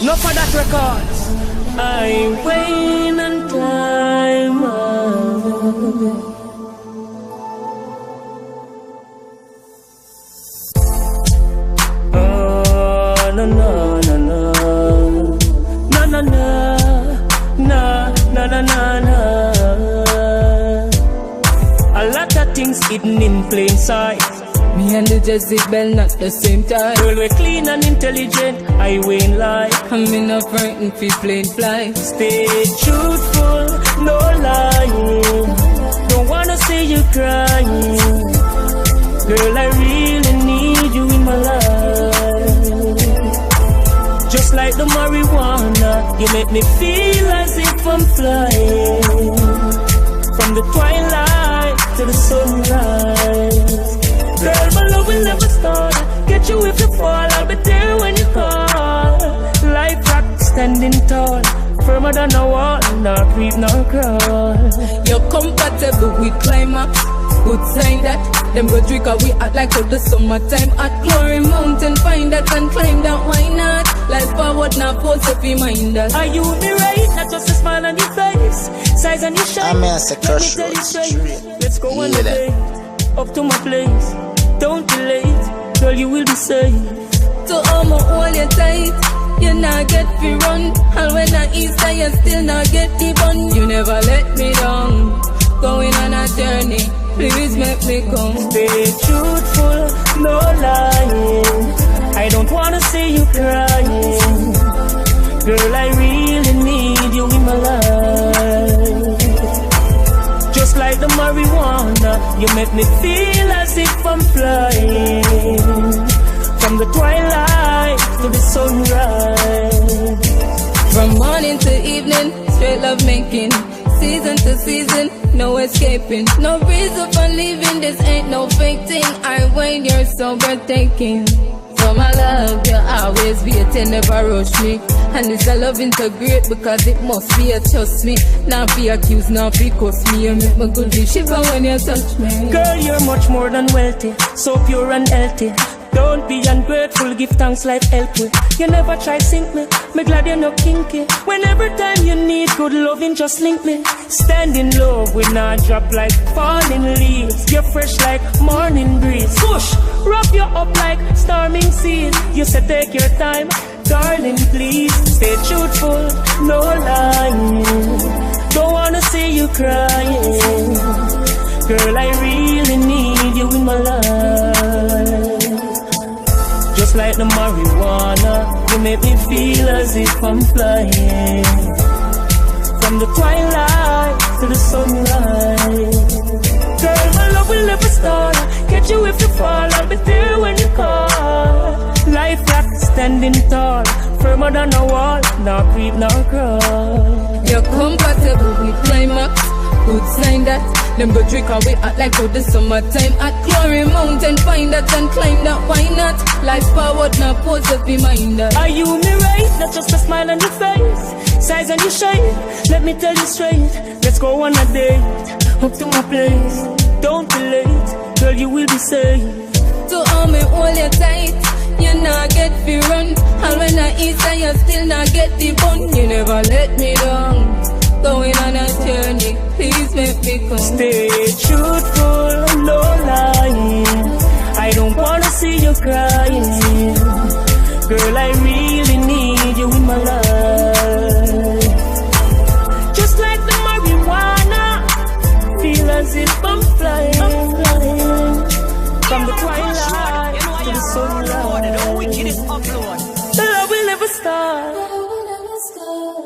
No for that records. I wait and time. Oh, no, no, no, no. No, no, no. No, no, no, no, no. A lot of things hidden in plain sight. Me and the Jezebel not the same time. Girl, we're clean and intelligent, I won't lie. I'm in a frightened fi plain fly. Stay truthful, no lying. Don't wanna see you crying. Girl, I really need you in my life. Just like the marijuana, you make me feel as if I'm flying. From the twilight to the sunrise. Girl, my love will never start. Get you if you fall, I'll be there when you call. Life rock standing tall, firmer than a wall, nor creep nor crawl. You're compatible with climax. Good sign that them go drink we act like all the summertime at Glory Mountain. Find that and climb that, why not? Life forward, not pause if you mind that. Are you me right? Not just a smile on your face, size on your shine. I'm a crush. Let me tell you straight. Let's go on a date, up to my place. Don't be late, girl, you will be safe. To all my hold you tight, you not get fi run. And when I Easter, you still not get the bun. You never let me down, going on a journey. Please make me come. Stay truthful, no lying. I don't wanna see you crying. Girl, I really need you in my life. Just like the marijuana, you make me feel as if I'm flying. From the twilight to the sunrise. From morning to evening, straight love making. Season to season, no escaping. No reason for leaving, this ain't no fake thing. I wait, you're so breathtaking. For my love, you always waiting, never rush me. And it's a love integrate because it must be a trust me. Not be accused, not be cuss me. You make me good shiver when you touch me. Girl, you're much more than wealthy, so pure and healthy. Don't be ungrateful, give thanks, life help me. You never try sink me, me glad you're not kinky. Whenever time you need good loving, just link me. Stand in love, we not drop like falling leaves. You're fresh like morning breeze. Push, wrap you up like storming seas. You say take your time, darling, please. Stay truthful, no lying. Don't wanna see you crying. Girl, I really need you in my life. Just like the marijuana, you make me feel as if I'm flying. From the twilight to the sunrise. Girl, my love will never start. Catch you if you fall, I'll be there when you call. Life like standing tall, firmer than a wall, nor creep nor crawl. You're compatible with climax. Good sign that them go drink and we act like how the summertime at Glory Mountain. Find that and climb that, why not? Life forward, not pause if you mind that. Are you me right? Not just a smile on your face, size on your shine. Let me tell you straight, let's go on a date, up to my place. Don't be late, girl, you will be safe. To all me hold you tight, you not get fi run. And when I Easter, you still not get the bun. You never let me down, going on a journey, please make me come. Stay truthful, no lying. I don't wanna see you crying. Girl, I really need you in my life. Just like the marijuana, feel as if I'm flying. From the twilight to the sunrise. The love will never start.